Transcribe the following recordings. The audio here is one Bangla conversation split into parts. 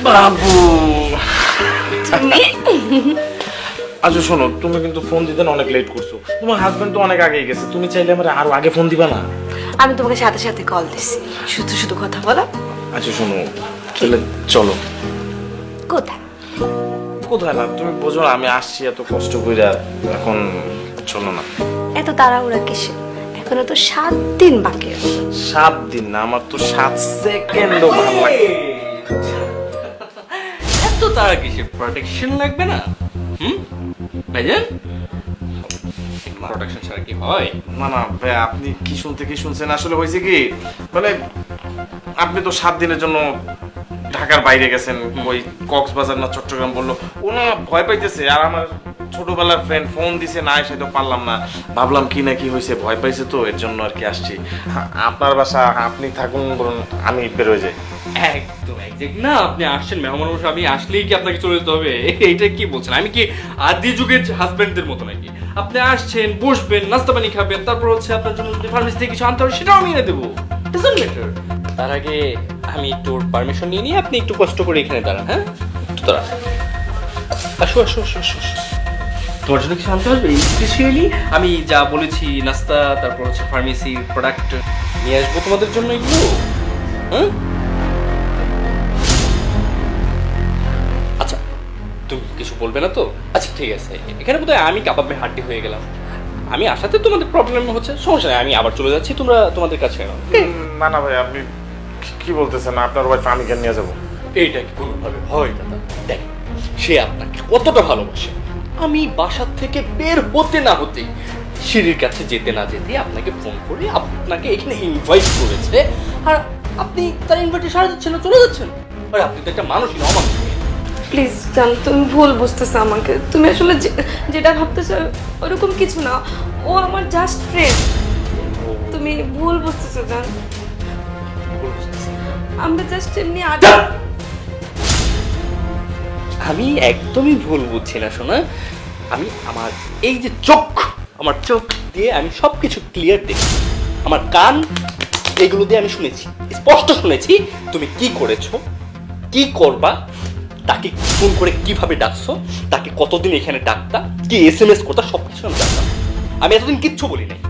বাবু আচ্ছা শোনো, তুমি কিন্তু ফোন দিতে অনেক লেট করছো। তোমার হাজবেন্ড তো অনেক আগেই গেছে, তুমি চাইলে আমার আরো আগে ফোন দিবা না? আমি তোমাকে সাথে সাথে কল দিছি, শুধু শুধু কথা বলো। আচ্ছা শোনো, তাহলে চলো। কোথায়? কোথায় না, তুমি বোঝো না আমি আসছি এত কষ্ট করে, এখন চলো না। এত তাড়াহুড়া কিসে? এখনো তো 7 দিন বাকি আছে। 7 দিন না, আমার তো 7 সেকেন্ডও ভালো লাগে। এত তারা কিসে? প্রোটেকশন লাগবে না? ভাইজান, প্রোটেকশন ছাড়া কি হয়? না না ভাই, আপনি কি শুনছেন? আসলে হয়েছে কি, মানে আপনি তো 7 দিনের জন্য ঢাকার বাইরে গেছেন, ওই কক্সবাজার না চট্টগ্রাম বললো, ওনা ভয় পাইতেছে। আর আমার ছোটবেলার ফ্রেন্ড ফোন দিছে, না এসে তো পারলাম না, ভাবলাম কি না কি হয়েছে, ভয় পাইছে তো এর জন্য আর কি আসছি। আপনার বাসা, আপনি থাকুন বলুন, আমি বেরোয় যাই। একদম একজ্যাক্ট না, আপনি আসছেন মেহমান বসে, আমি আসলেই কি আপনাকে চলে যেতে হবে? এইটা কি বলছেন? আমি কি আদি যুগের হাজবেন্ডদের মতো নাকি? আপনি আসছেন, বসবেন, নাস্তা পানি খাবেন, তারপর হচ্ছে আপনার জন্য যদি ফার্মেসি থেকে কিছু আনতে হবে সেটাও আমি এনে দেবো। Doesn't matter. তার আগে আমি একটু পারমিশন নিয়ে আপনি একটু কষ্ট করে এখানে দাঁড়ান। হ্যাঁ, একটু দাঁড়ান। আসো আসো আসো আসো। তোমার জন্য কিছু আনতে হবে স্পেশালি? আমি যা বলেছি, নাস্তা, তারপর হচ্ছে ফার্মেসির প্রোডাক্ট নিয়ে আসবো তোমাদের জন্য এগুলো। হ্যাঁ, আচ্ছা তুমি কিছু বলবে না তো? আচ্ছা ঠিক আছে, এখানে বোধহয় আমি কাবাবে হাড্ডি হয়ে গেলাম। আমি আসাতে তোমাদের প্রবলেম হচ্ছে, সমস্যা নেই, আমি আবার চলে যাচ্ছি, তোমরা তোমাদের কাছে নাও। না না ভাই, আপনি কি বলতেছেন? আপনার ওয়াইফ আমি কেন নিয়ে যাবো? এইটা কি কোনোভাবে হয় দাদা? দেখ, সে আপনাকে কতটা ভালোবাসে। আমি বাসার থেকে বের হতে না হতে, সিঁড়ির কাছে যেতে না যেতে আপনাকে ফোন করে আপনাকে এখানে ইনভাইট করেছে, আর আপনি তার ইনভাইটে সাড়া দিচ্ছেন না, চলে যাচ্ছেন। আরে আপনি তো একটা মানুষই না, অমানুষ। প্লিজ জান, তুমি ভুল বুঝতেছো আমাকে। তুমি আসলে যেটা ভাবতেছো ওরকম কিছু না, ও আমার জাস্ট ফ্রেন্ড। তুমি ভুল বুঝতেছো জান, আমরা জাস্ট এমনি আড্ডা। আমি একদমই ভুল বুঝছি না শোনা। আমি আমার এই যে চোখ, আমার চোখ দিয়ে আমি সবকিছু ক্লিয়ার দেখি, আমার কান এগুলো দিয়ে আমি শুনেছি, স্পষ্ট শুনেছি তুমি কি করেছো, কি করবা, তাকে ফোন করে কিভাবে ডাকছো, তাকে কতদিন এখানে ডাকতা, কি SMS করতা, সবকিছু আমি জানতাম। আমি এতদিন কিচ্ছু বলি নাই।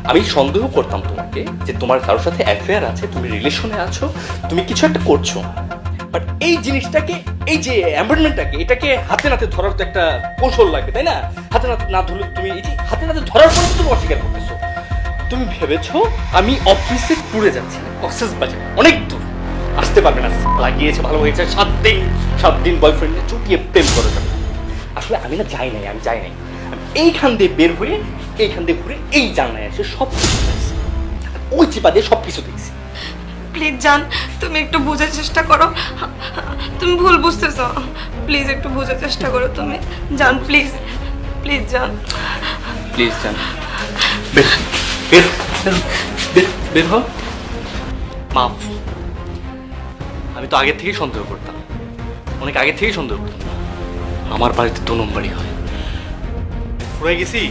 আমি সন্দেহ করতাম তোমাকে যে তোমার কারোর সাথে অ্যাফেয়ার আছে, তুমি রিলেশনে আছো, তুমি কিছু একটা করছো। বাট এই জিনিসটাকে, এই যে এনভায়রনমেন্টটাকে, এটাকে হাতে নাতে ধরার তো একটা কৌশল লাগবে, তাই না? হাতে নাতে না ধরলে তুমি এই যে হাতে নাতে ধরার পরে তুমি অস্বীকার করতেছো। তুমি ভেবেছো আমি অফিসে ট্যুরে যাচ্ছি, কক্সবাজার অনেক দূর, আসতে পারবে না, লাগিয়েছে ভালো হয়েছে, 7 দিন বয়ফ্রেন্ডে চুটিয়ে প্রেম করে যাবে। আসলে আমি না যাই নাই, আমি এইখান দিয়ে বের হয়ে এইখান দিয়ে ঘুরে এই জানলায় এসে সব কিছু দেখছি, ওই চিপা দিয়ে সব কিছু দেখছি। প্লিজ জান, তুমি একটু বোঝার চেষ্টা করো। তুমি ভুল বুঝতেছো, প্লিজ একটু বোঝার চেষ্টা করো তুমি। জান প্লিজ, প্লিজ জান, প্লিজ জান, বের বের বের বের হ। মাফ, আমি তো আগে থেকেই সন্দেহ করতাম, অনেক আগে থেকেই সন্দেহ করতাম। আমার বাড়িতে 2 নম্বরই হয়, ঘুরে গেছি